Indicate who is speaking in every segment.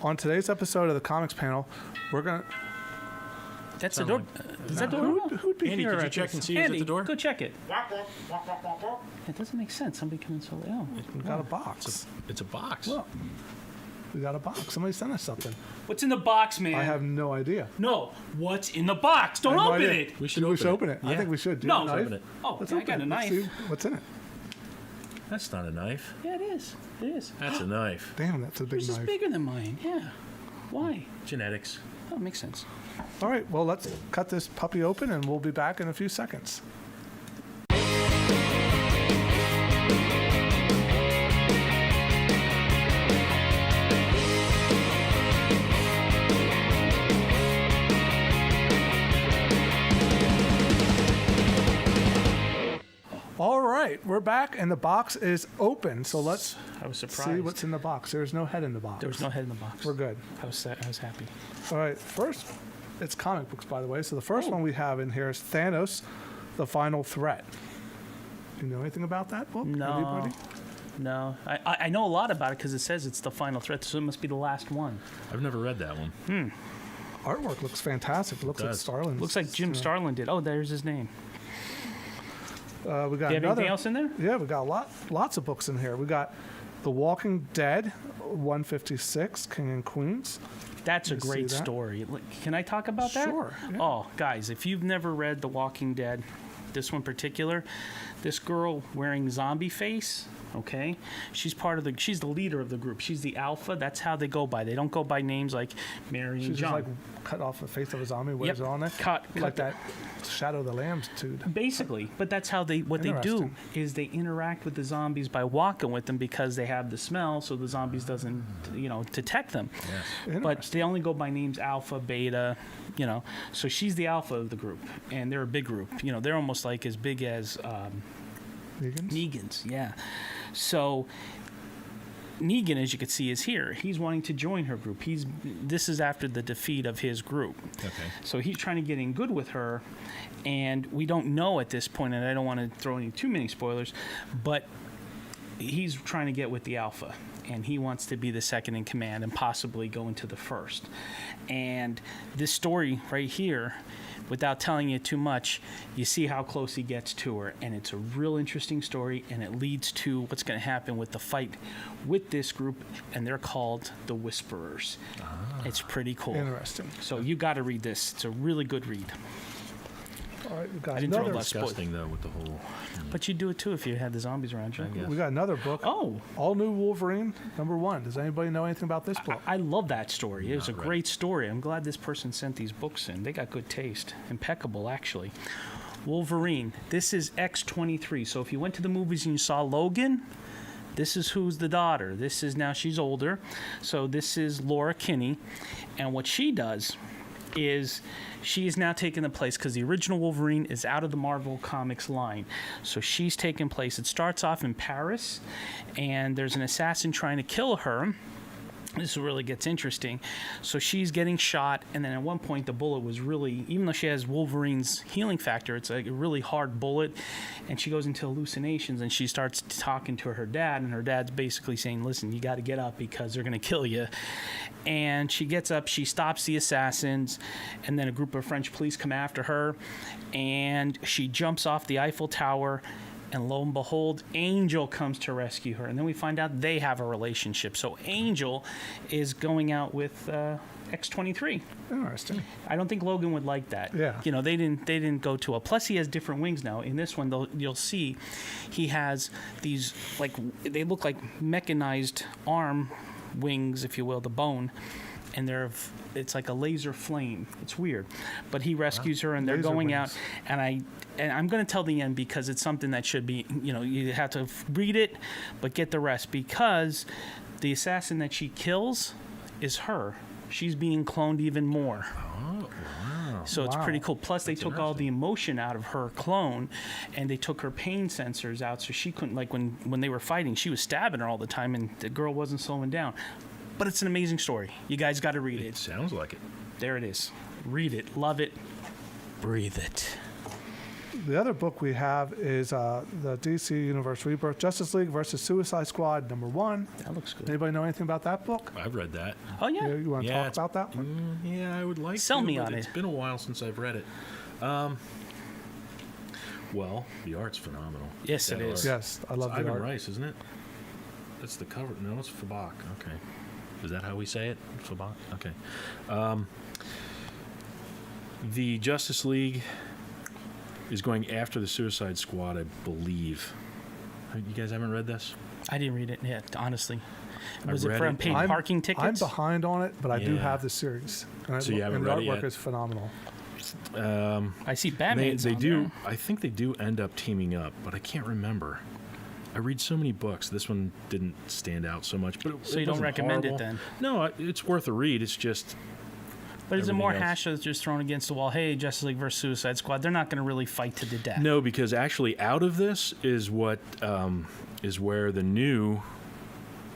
Speaker 1: On today's episode of the Comics Panel, we're going to...
Speaker 2: That's the door. Is that door?
Speaker 1: Who'd be
Speaker 3: Andy,
Speaker 1: here
Speaker 3: could you
Speaker 1: at
Speaker 3: check
Speaker 1: this?
Speaker 3: and see who's at
Speaker 2: Andy,
Speaker 3: the door?
Speaker 2: go check it. It doesn't make sense. Somebody coming so late. Oh,
Speaker 1: We got a box.
Speaker 3: It's a box.
Speaker 1: Look. We got a box. Somebody sent us something.
Speaker 2: what's in the box, man?
Speaker 1: I have no idea.
Speaker 2: No, what's in the box? Don't
Speaker 1: I have no
Speaker 2: open
Speaker 1: idea.
Speaker 2: it.
Speaker 3: We should
Speaker 1: open it. I
Speaker 3: Yeah.
Speaker 1: think we should. Do
Speaker 2: No.
Speaker 1: you have a
Speaker 2: Let's
Speaker 1: knife?
Speaker 3: open it.
Speaker 2: Oh,
Speaker 1: Let's
Speaker 2: I
Speaker 1: open
Speaker 2: got
Speaker 1: it.
Speaker 2: a
Speaker 1: Let's
Speaker 2: knife.
Speaker 1: see what's in it.
Speaker 3: That's not a knife.
Speaker 2: Yeah, it is. It is.
Speaker 3: That's a knife.
Speaker 1: Damn, that's a big
Speaker 2: Yours is
Speaker 1: knife.
Speaker 2: bigger than mine. Yeah. Why?
Speaker 3: Genetics.
Speaker 2: Oh, it makes sense.
Speaker 1: All right, well, let's cut this puppy open, and we'll be back in a few seconds. All right, we're back, and the box is open. So let's
Speaker 2: I was surprised.
Speaker 1: see what's in the box. There's no head in the box.
Speaker 2: There was no head in the box.
Speaker 1: We're good.
Speaker 2: I was happy.
Speaker 1: All right, first, it's comic books, by the way. So the first one we have in here is Thanos, The Final Threat. Do you know anything about that book?
Speaker 2: No.
Speaker 1: Everybody?
Speaker 2: No, I know a lot about it because it says it's the final threat, so it must be the last one.
Speaker 3: I've never read that one.
Speaker 1: Artwork looks fantastic. It looks like
Speaker 3: does.
Speaker 1: Starlin.
Speaker 2: Looks like Jim Starlin did. Oh, there's his name.
Speaker 1: We got
Speaker 2: Do you have
Speaker 1: another.
Speaker 2: anything else in there?
Speaker 1: Yeah, we got lots of books in here. We got The Walking Dead, 156, King and Queens.
Speaker 2: That's a
Speaker 1: You see
Speaker 2: great
Speaker 1: that?
Speaker 2: story. Can I talk about that?
Speaker 1: Sure, yeah.
Speaker 2: Oh, guys, if you've never read The Walking Dead, this one particular, this girl wearing zombie face, okay? She's the leader of the group. She's the alpha. That's how they go by. They don't go by names like Mary and
Speaker 1: She's just
Speaker 2: John.
Speaker 1: like cut off the face of a zombie, wears
Speaker 2: Yep.
Speaker 1: it on there.
Speaker 2: Cut
Speaker 1: like
Speaker 2: the-
Speaker 1: that Shadow of the Lambs dude.
Speaker 2: Basically, but that's how what they do
Speaker 1: Interesting.
Speaker 2: is they interact with the zombies by walking with them because they have the smell, so the zombies doesn't detect them.
Speaker 3: Yes.
Speaker 2: But they only go by names Alpha, Beta, So she's the alpha of the group, and they're a big group. They're almost like as big as
Speaker 1: Negans?
Speaker 2: Negans. Yeah. So Negan, as you can see, is here. He's wanting to join her group. This is after the defeat of his group.
Speaker 3: Okay.
Speaker 2: So he's trying to get in good with her, and we don't know at this point, and I don't want to throw any too many spoilers, but he's trying to get with the alpha, and he wants to be the second in command and possibly go into the first. And this story right here, without telling you too much, you see how close he gets to her, and it's a real interesting story, and it leads to what's going to happen with the fight with this group, and they're called the Whisperers. It's pretty cool.
Speaker 1: Interesting.
Speaker 2: So you got to read this. It's a really good read.
Speaker 1: All right, we got
Speaker 2: I didn't throw
Speaker 1: another.
Speaker 2: less-
Speaker 3: Disgusting though with the whole.
Speaker 2: But you'd do it too if you had the zombies around you.
Speaker 3: I guess.
Speaker 1: We got another book.
Speaker 2: Oh,
Speaker 1: All New Wolverine, #1. Does anybody know anything about this book?
Speaker 2: I love that story. It was a
Speaker 3: Not read.
Speaker 2: great story. I'm glad this person sent these books in. They got good taste. Impeccable, actually. Wolverine. This is X-23. So if you went to the movies and you saw Logan, this is who's the daughter. She's older. So this is Laura Kinney. And what she does is she is now taking the place because the original Wolverine is out of the Marvel Comics line. So she's taking place. It starts off in Paris, and there's an assassin trying to kill her. This really gets interesting. So she's getting shot, and then at one point the bullet was really, even though she has Wolverine's healing factor, it's like a really hard bullet, and she goes into hallucinations, and she starts talking to her dad, and her dad's basically saying, listen, you got to get up because they're going to kill you. And she gets up, she stops the assassins, and then a group of French police come after her, and she jumps off the Eiffel Tower. And lo and behold, Angel comes to rescue her. And then we find out they have a relationship. So Angel is going out with X-23.
Speaker 1: Interesting.
Speaker 2: I don't think Logan would like that.
Speaker 1: Yeah.
Speaker 2: They didn't go to a. Plus, he has different wings now. In this one, you'll see he has these, they look like mechanized arm wings, if you will, the bone. And it's like a laser flame. It's weird, but he rescues her, and they're
Speaker 1: Laser
Speaker 2: going
Speaker 1: wings.
Speaker 2: out. And I'm going to tell the end because it's something that should be, you have to read it, but get the rest because the assassin that she kills is her. She's being cloned even more.
Speaker 3: Oh, wow.
Speaker 2: So it's
Speaker 1: Wow.
Speaker 2: pretty cool. Plus, they
Speaker 3: That's
Speaker 2: took all the
Speaker 3: interesting.
Speaker 2: emotion out of her clone, and they took her pain sensors out, so she couldn't, when they were fighting, she was stabbing her all the time, and the girl wasn't slowing down. But it's an amazing story. You guys got to read
Speaker 3: It
Speaker 2: it.
Speaker 3: sounds like it.
Speaker 2: There it is. Read it. Love it. Breathe it.
Speaker 1: The other book we have is the DC Universe Rebirth, Justice League versus Suicide Squad #1.
Speaker 2: That looks good.
Speaker 1: Anybody know anything about that book?
Speaker 3: I've read that.
Speaker 2: Oh, yeah.
Speaker 1: You want to
Speaker 3: Yeah,
Speaker 1: talk
Speaker 3: it's-
Speaker 1: about that one?
Speaker 3: Yeah, I would like
Speaker 2: Sell
Speaker 3: to,
Speaker 2: me
Speaker 3: but
Speaker 2: on
Speaker 3: it's
Speaker 2: it.
Speaker 3: been a while since I've read it. Well, the art's phenomenal.
Speaker 2: Yes, it
Speaker 3: That
Speaker 2: is.
Speaker 3: art.
Speaker 1: Yes, I love
Speaker 3: It's
Speaker 1: the
Speaker 3: Ivan
Speaker 1: art.
Speaker 3: Rice, isn't it? That's the cover. No, it's Fabak. Okay. Is that how we say it? Fabak? Okay. The Justice League is going after the Suicide Squad, I believe. You guys haven't read this?
Speaker 2: I didn't read it yet, honestly.
Speaker 3: I
Speaker 2: Was it
Speaker 3: read
Speaker 2: for
Speaker 3: it.
Speaker 2: unpaid
Speaker 1: I'm-
Speaker 2: parking
Speaker 1: I'm
Speaker 2: tickets?
Speaker 1: behind on it, but I do
Speaker 3: Yeah.
Speaker 1: have the series. And,
Speaker 3: So you haven't
Speaker 1: and
Speaker 3: read
Speaker 1: the
Speaker 3: it
Speaker 1: artwork
Speaker 3: yet?
Speaker 1: is phenomenal.
Speaker 2: I see
Speaker 3: They,
Speaker 2: Batman's
Speaker 3: they
Speaker 2: on
Speaker 3: do.
Speaker 2: there.
Speaker 3: I think they do end up teaming up, but I can't remember. I read so many books. This one didn't stand out so much. But
Speaker 2: So you don't recommend it then?
Speaker 3: No, it's worth a read. It's just
Speaker 2: But is it more
Speaker 3: everything else.
Speaker 2: hash that's just thrown against the wall? Hey, Justice League versus Suicide Squad. They're not going to really fight to the death.
Speaker 3: no, because actually, out of this is what is where the new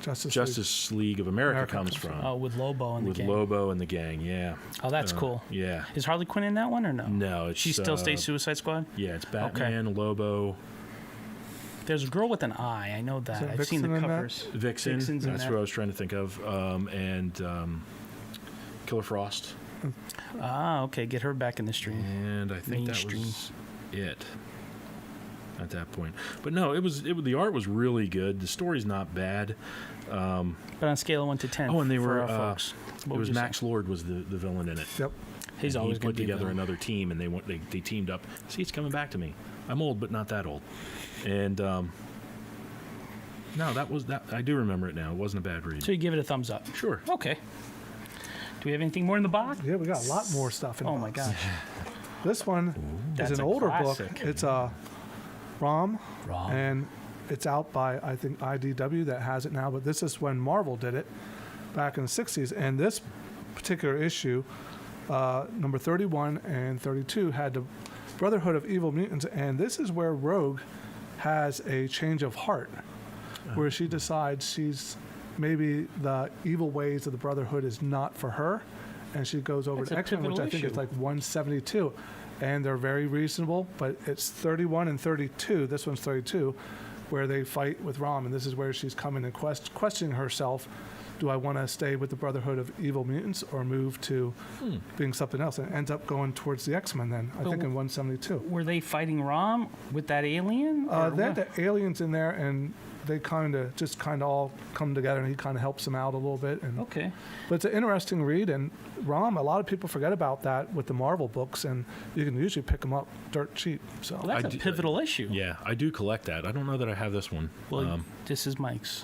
Speaker 3: Justice League of America comes from.
Speaker 2: Oh, with Lobo and
Speaker 3: with
Speaker 2: the gang.
Speaker 3: Lobo and the gang. Yeah.
Speaker 2: Oh, that's cool.
Speaker 3: Yeah.
Speaker 2: Is Harley Quinn in that one or no?
Speaker 3: No, it's
Speaker 2: She still stays Suicide Squad?
Speaker 3: Yeah, it's Batman, Lobo,
Speaker 2: There's a girl with an eye. I know that.
Speaker 1: there
Speaker 2: I've seen the
Speaker 1: Vixen in that?
Speaker 2: covers.
Speaker 3: Vixen.
Speaker 2: Vixen's in
Speaker 3: That's
Speaker 2: that.
Speaker 3: what I was trying to think of. And Killer Frost.
Speaker 2: Ah, okay. Get her back in the stream.
Speaker 3: And I think
Speaker 2: Mainstream.
Speaker 3: that was it at that point. But no, the art was really good. The story's not bad.
Speaker 2: But on a scale of 1 to 10.
Speaker 3: Oh, and they
Speaker 2: for
Speaker 3: were
Speaker 2: our folks,
Speaker 3: it
Speaker 2: what
Speaker 3: was
Speaker 2: would you
Speaker 3: Max Lord was the villain in it.
Speaker 1: Yep.
Speaker 2: say? He's
Speaker 3: And
Speaker 2: always
Speaker 3: he
Speaker 2: going
Speaker 3: put
Speaker 2: to be
Speaker 3: together
Speaker 2: villain.
Speaker 3: another team, and they teamed up. See, it's coming back to me. I'm old, but not that old. And no, that was that. I do remember it now. It wasn't a bad read.
Speaker 2: So you give it a thumbs up.
Speaker 3: Sure.
Speaker 2: Okay. Do we have anything more in the box?
Speaker 1: Yeah, we got a lot more stuff in the
Speaker 2: Oh my
Speaker 1: box.
Speaker 2: gosh.
Speaker 1: This one
Speaker 2: That's
Speaker 1: is an
Speaker 2: a
Speaker 1: older
Speaker 2: classic.
Speaker 1: book. It's a ROM,
Speaker 2: Wrong.
Speaker 1: and it's out by, I think, IDW that has it now, but this is when Marvel did it back in the 60s. And this particular issue, number 31 and 32, had the Brotherhood of Evil Mutants, and this is where Rogue has a change of heart, where she decides maybe the evil ways of the Brotherhood is not for her, and she goes over
Speaker 2: That's
Speaker 1: to
Speaker 2: a
Speaker 1: X-Men, which I
Speaker 2: pivotal
Speaker 1: think is
Speaker 2: issue.
Speaker 1: like 172, and they're very reasonable, but it's 31 and 32, this one's 32, where they fight with Rom, and this is where she's coming and questioning herself, do I want to stay with the Brotherhood of Evil Mutants or move to being something else? And it ends up going towards the X-Men then, I think in 172.
Speaker 2: Were they fighting Rom with that alien? or
Speaker 1: They had
Speaker 2: what?
Speaker 1: the aliens in there, and they kind of all come together, and he kind of helps them out a little bit. And
Speaker 2: Okay.
Speaker 1: but it's an interesting read, and Rom, a lot of people forget about that with the Marvel books, and you can usually pick them up dirt cheap. So
Speaker 2: Well, that's
Speaker 3: I
Speaker 2: a
Speaker 3: do-
Speaker 2: pivotal issue.
Speaker 3: Yeah, I do collect that. I don't know that I have this one.
Speaker 2: Well, this is Mike's.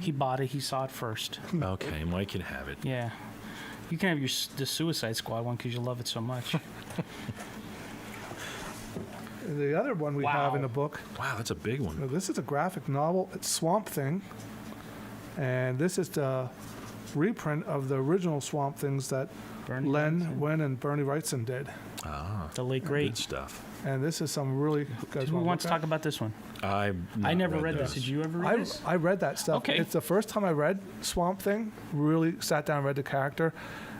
Speaker 2: He bought it. He saw it first.
Speaker 3: Okay, Mike can have it.
Speaker 2: Yeah. You can have the Suicide Squad one because you love it so much.
Speaker 1: the other one we have in
Speaker 2: Wow.
Speaker 1: the book,
Speaker 3: Wow, that's a big one.
Speaker 1: this is a graphic novel. It's Swamp Thing, and this is the reprint of the original Swamp Things that
Speaker 2: Bernie
Speaker 1: Len
Speaker 2: Wrightson.
Speaker 1: Wynn and Bernie Wrightson did.
Speaker 3: Ah,
Speaker 2: The late
Speaker 3: good
Speaker 2: great.
Speaker 3: stuff.
Speaker 1: And this is some really good.
Speaker 2: Who wants to talk about this one?
Speaker 3: I
Speaker 2: never read this. Did you ever read this?
Speaker 1: I read that stuff.
Speaker 2: Okay.
Speaker 1: It's the first time I read Swamp Thing. Really sat down and read the character,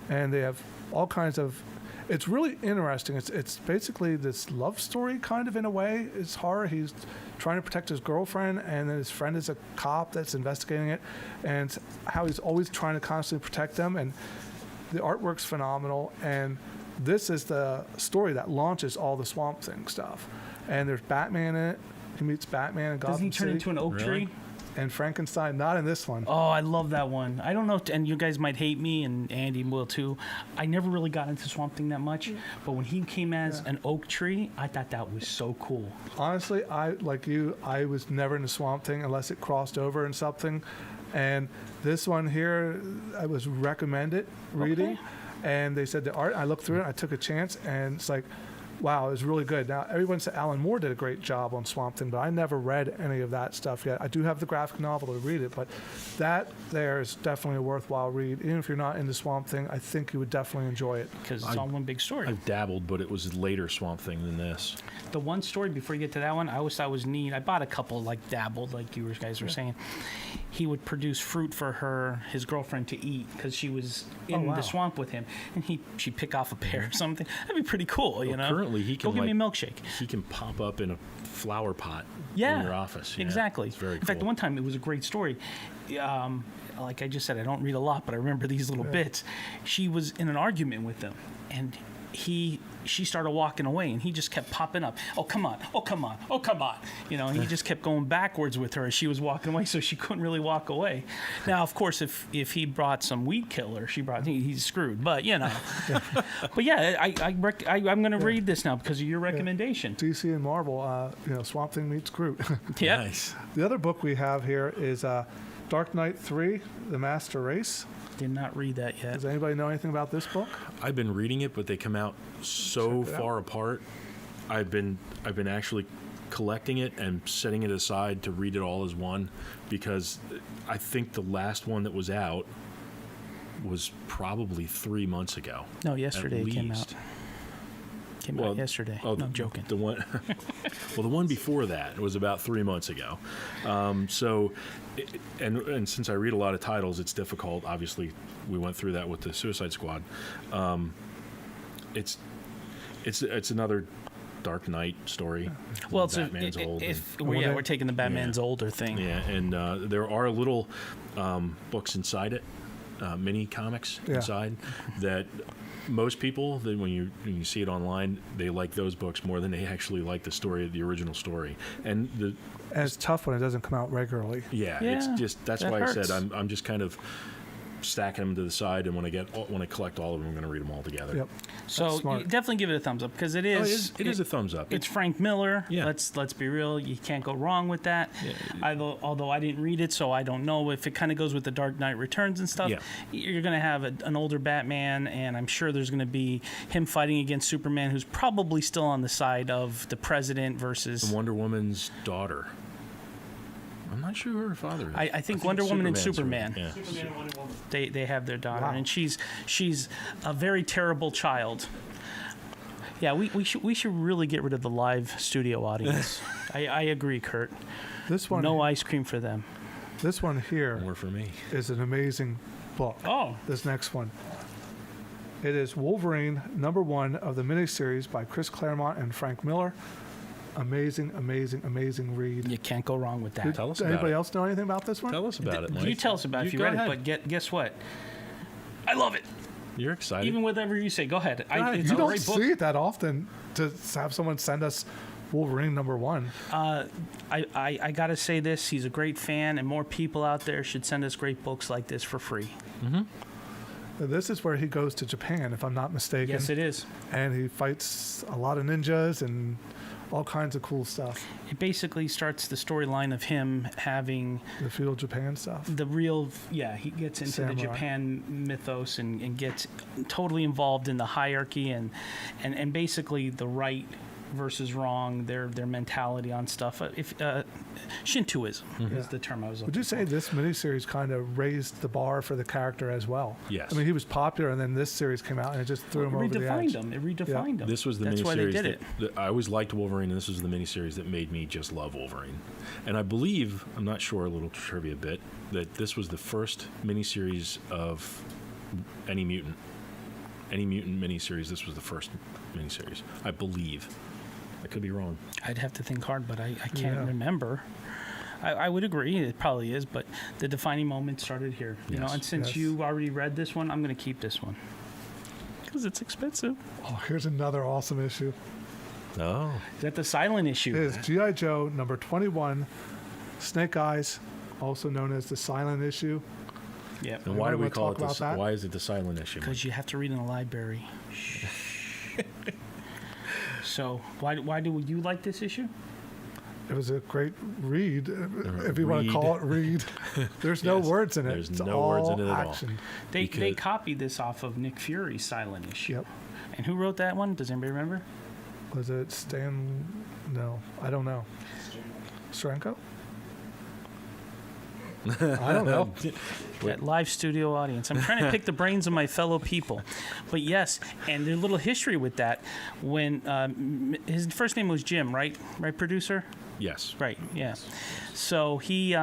Speaker 1: and they have all kinds of. It's really interesting. It's basically this love story kind of in a way. It's horror. He's trying to protect his girlfriend, and then his friend is a cop that's investigating it, and how he's always trying to constantly protect them. And the artwork's phenomenal. And this is the story that launches all the Swamp Thing stuff. And there's Batman in it. He meets Batman in Gotham
Speaker 2: Doesn't he turn
Speaker 1: City.
Speaker 2: into an oak
Speaker 3: Really?
Speaker 2: tree?
Speaker 1: And Frankenstein, not in this one.
Speaker 2: Oh, I love that one. I don't know, and you guys might hate me, and Andy will too. I never really got into Swamp Thing that much, but when he came as an oak tree, I thought that was so cool.
Speaker 1: Honestly, I was never into Swamp Thing unless it crossed over in something. And this one here, I was recommended reading,
Speaker 2: Okay.
Speaker 1: and they said the art. I looked through it, I took a chance, and it's like, wow, it was really good. Now, everyone said Alan Moore did a great job on Swamp Thing, but I never read any of that stuff yet. I do have the graphic novel to read it, but that there is definitely a worthwhile read. Even if you're not into Swamp Thing, I think you would definitely enjoy it.
Speaker 2: Because it's all one big story.
Speaker 3: I've dabbled, but it was later Swamp Thing than this.
Speaker 2: The one story, before you get to that one, I always thought was neat. I bought a couple, like dabbled, like you guys were saying. He would produce fruit for his girlfriend to eat because she was in
Speaker 1: wow.
Speaker 2: the swamp with him, and she'd pick off a pear or something. That'd be pretty cool, you know.
Speaker 3: apparently he
Speaker 2: Go
Speaker 3: can
Speaker 2: give
Speaker 3: like
Speaker 2: me a milkshake.
Speaker 3: he can pop up in a flower pot
Speaker 2: Yeah,
Speaker 3: in your office. Yeah,
Speaker 2: exactly.
Speaker 3: It's very
Speaker 2: In fact,
Speaker 3: cool.
Speaker 2: one time it was a great story. Like I just said, I don't read a lot, but I remember these little bits. She was in an argument with him, and she started walking away, and he just kept popping up. Oh, come on. Oh, come on. Oh, come on. You know, and he just kept going backwards with her as she was walking away, so she couldn't really walk away. Now, of course, if he brought some weed killer, he's screwed. But, you know. But, yeah, I'm going to read this now because of your recommendation.
Speaker 1: DC and Marvel, Swamp Thing meets Groot.
Speaker 2: Yep.
Speaker 3: Nice.
Speaker 1: The other book we have here is Dark Knight 3, The Master Race.
Speaker 2: Did not read that yet.
Speaker 1: Does anybody know anything about this book?
Speaker 3: I've been reading it, but they come out so
Speaker 1: Check it out.
Speaker 3: far apart. I've been actually collecting it and setting it aside to read it all as one, because I think the last one that was out was probably 3 months ago.
Speaker 2: No, yesterday
Speaker 3: at
Speaker 2: it came
Speaker 3: least.
Speaker 2: out. Came out yesterday.
Speaker 3: Oh,
Speaker 2: no, I'm joking.
Speaker 3: The one, well, the one before that was about 3 months ago. And since I read a lot of titles, it's difficult. Obviously, we went through that with the Suicide Squad. It's another Dark Knight story.
Speaker 2: Well,
Speaker 3: Batman's old.
Speaker 2: we're taking the Batman's older thing.
Speaker 3: Yeah, and there are little books inside it, mini comics inside that. Most people, when you see it online, they like those books more than they actually like the original story. And
Speaker 1: it's tough when it doesn't come out regularly.
Speaker 3: it's just that's
Speaker 2: that
Speaker 3: why
Speaker 2: hurts.
Speaker 3: I said I'm just kind of stacking them to the side, and when I collect all of them, I'm going to read them all together.
Speaker 1: Yep.
Speaker 2: So
Speaker 1: smart.
Speaker 2: you definitely give it a thumbs up because it is.
Speaker 3: It is a thumbs up.
Speaker 2: It's Frank Miller.
Speaker 3: Yeah.
Speaker 2: Let's be real. You can't go wrong with that. Although I didn't read it, so I don't know if it kind of goes with the Dark Knight Returns and stuff.
Speaker 3: Yeah.
Speaker 2: You're going to have an older Batman, and I'm sure there's going to be him fighting against Superman, who's probably still on the side of the president versus
Speaker 3: Wonder Woman's daughter. I'm not sure who her father is.
Speaker 2: I think Wonder Woman and Superman.
Speaker 3: Yeah.
Speaker 2: They have their daughter,
Speaker 1: Wow.
Speaker 2: and she's a very terrible child. Yeah, we should really get rid of the live studio audience. I agree, Kurt.
Speaker 1: This one,
Speaker 2: No ice cream for them.
Speaker 1: this one here
Speaker 3: More for me.
Speaker 1: is an amazing book.
Speaker 2: Oh,
Speaker 1: This next one. It is Wolverine, #1 of the miniseries by Chris Claremont and Frank Miller. Amazing, amazing, amazing read.
Speaker 2: you can't go wrong with that.
Speaker 3: Tell us
Speaker 1: Does
Speaker 3: about
Speaker 1: anybody
Speaker 3: it.
Speaker 1: else know anything about this one?
Speaker 3: Tell us about it, Mike.
Speaker 2: You tell us about it if you
Speaker 3: go
Speaker 2: read
Speaker 3: ahead.
Speaker 2: it, but guess what? I love it.
Speaker 3: You're excited.
Speaker 2: Even whatever you say, go ahead.
Speaker 3: ahead.
Speaker 2: It's
Speaker 1: You
Speaker 2: a
Speaker 1: don't
Speaker 2: great book.
Speaker 1: see it that often to have someone send us Wolverine #1.
Speaker 2: I got to say this. He's a great fan, and more people out there should send us great books like this for free.
Speaker 1: This is where he goes to Japan, if I'm not mistaken.
Speaker 2: Yes, it is.
Speaker 1: And he fights a lot of ninjas and all kinds of cool stuff.
Speaker 2: It basically starts the storyline of him having
Speaker 1: The feudal Japan stuff.
Speaker 2: the real, he gets into
Speaker 1: Samurai.
Speaker 2: the Japan mythos and gets totally involved in the hierarchy and basically the right versus wrong, their mentality on stuff. Shintoism is the term I was looking
Speaker 1: Would you say this miniseries kind of raised the bar for the character as well?
Speaker 3: Yes.
Speaker 1: I mean, he was popular, and then this series came out, and it just threw him over the edge.
Speaker 2: redefined him. It redefined him.
Speaker 3: This was the
Speaker 2: That's
Speaker 3: miniseries
Speaker 2: why they did
Speaker 3: that I always liked Wolverine, and this was the miniseries that made me just love Wolverine. And I believe, I'm not sure, a little trivia bit, that this was the first miniseries of any mutant miniseries. This was the first miniseries, I believe. I could be wrong.
Speaker 2: I'd have to think hard, but I can't
Speaker 1: Yeah.
Speaker 2: remember. I would agree, it probably is, but the defining moment started here. You know,
Speaker 3: Yes.
Speaker 2: and since
Speaker 1: Yes.
Speaker 2: you already read this one, I'm going to keep this one because it's expensive.
Speaker 1: Oh, here's another awesome issue.
Speaker 3: Oh,
Speaker 2: Is that the silent
Speaker 1: It
Speaker 2: issue?
Speaker 1: is G.I. Joe #21, Snake Eyes, also known as the silent issue.
Speaker 2: Yep.
Speaker 3: and why do we
Speaker 1: wanna
Speaker 3: call
Speaker 1: talk
Speaker 3: it this?
Speaker 1: about that?
Speaker 3: Why is it the silent issue?
Speaker 2: Because you have to read in the library. So why do you like this issue?
Speaker 1: It was a great read, if you want to
Speaker 3: read.
Speaker 1: call it read. There's no
Speaker 3: Yes,
Speaker 1: words in it.
Speaker 3: there's
Speaker 1: It's
Speaker 3: no
Speaker 1: all
Speaker 3: words in it at all.
Speaker 1: action.
Speaker 2: They
Speaker 3: Because-
Speaker 2: copied this off of Nick Fury's silent issue.
Speaker 1: Yep.
Speaker 2: And who wrote that one? Does anybody remember?
Speaker 1: Was it Stan? No, I don't know. Stranko? I don't know.
Speaker 2: That live studio audience. I'm trying to pick the brains of my fellow people. But yes, and there's a little history with that. When his first name was Jim, right? Right, producer?
Speaker 3: Yes.
Speaker 2: Right, yeah. So he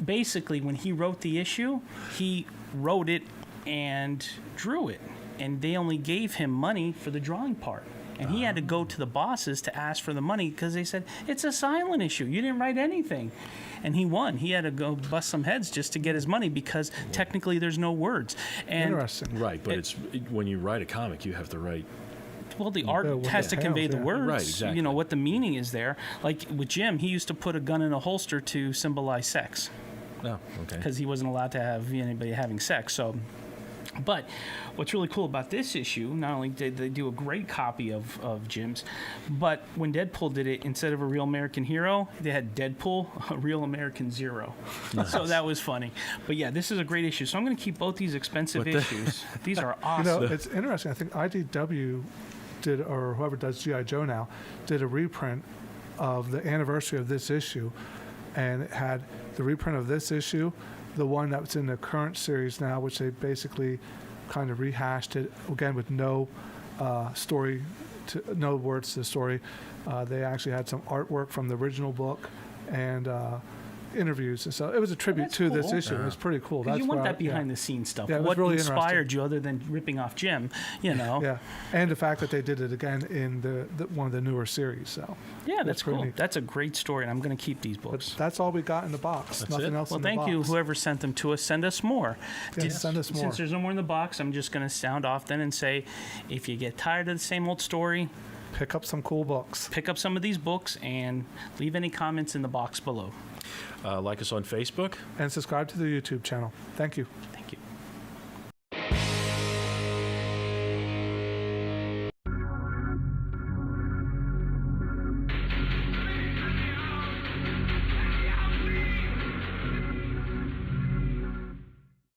Speaker 2: basically, when he wrote the issue, he wrote it and drew it. And they only gave him money for the drawing part. and he had to go to the bosses to ask for the money because they said it's a silent issue. You didn't write anything, and he won. He had to go bust some heads just to get his money because technically there's no words. And
Speaker 1: Interesting.
Speaker 3: Right, but when you write a comic, you have to write.
Speaker 2: well, the art
Speaker 1: what
Speaker 2: has
Speaker 1: the
Speaker 2: to convey
Speaker 1: hell,
Speaker 2: the
Speaker 1: yeah.
Speaker 2: words.
Speaker 3: Right, exactly.
Speaker 2: You know what the meaning is there. Like with Jim, he used to put a gun in a holster to symbolize sex
Speaker 3: Oh, okay.
Speaker 2: because he wasn't allowed to have anybody having sex. So, but what's really cool about this issue, not only did they do a great copy of Jim's, but when Deadpool did it, instead of a real American hero, they had Deadpool, a real American zero. So that was funny. But yeah, this is a great issue. So I'm going to keep both these expensive issues. These are awesome.
Speaker 1: It's interesting. I think IDW did, or whoever does G.I. Joe now, did a reprint of the anniversary of this issue, and it had the reprint of this issue, the one that's in the current series now, which they basically kind of rehashed it again with no story, no words to the story. They actually had some artwork from the original book and interviews, and so it was a tribute
Speaker 2: that's
Speaker 1: to this
Speaker 2: cool.
Speaker 1: issue. It was pretty cool.
Speaker 2: 'Cause you want
Speaker 1: where
Speaker 2: that behind the scenes stuff.
Speaker 1: Yeah, it was
Speaker 2: what
Speaker 1: really
Speaker 2: inspired you other than ripping off Jim, you know?
Speaker 1: Yeah, and the fact that they did it again in the one of the newer series. So
Speaker 2: Yeah, that's
Speaker 1: pretty
Speaker 2: cool.
Speaker 1: neat.
Speaker 2: That's a great story, and I'm going to keep these
Speaker 1: but
Speaker 2: books.
Speaker 1: that's all we got in the box.
Speaker 3: That's
Speaker 1: Nothing
Speaker 3: it?
Speaker 1: else
Speaker 2: Well,
Speaker 1: in the box.
Speaker 2: thank you, whoever sent them to us. Send us more.
Speaker 1: Yeah, send us more.
Speaker 2: Since there's no more in the box, I'm just going to sound off then and say, if you get tired of the same old story,
Speaker 1: Pick up some cool books.
Speaker 2: pick up some of these books and leave any comments in the box below.
Speaker 3: Like us on Facebook.
Speaker 1: And subscribe to the YouTube channel. Thank you.
Speaker 2: Thank you.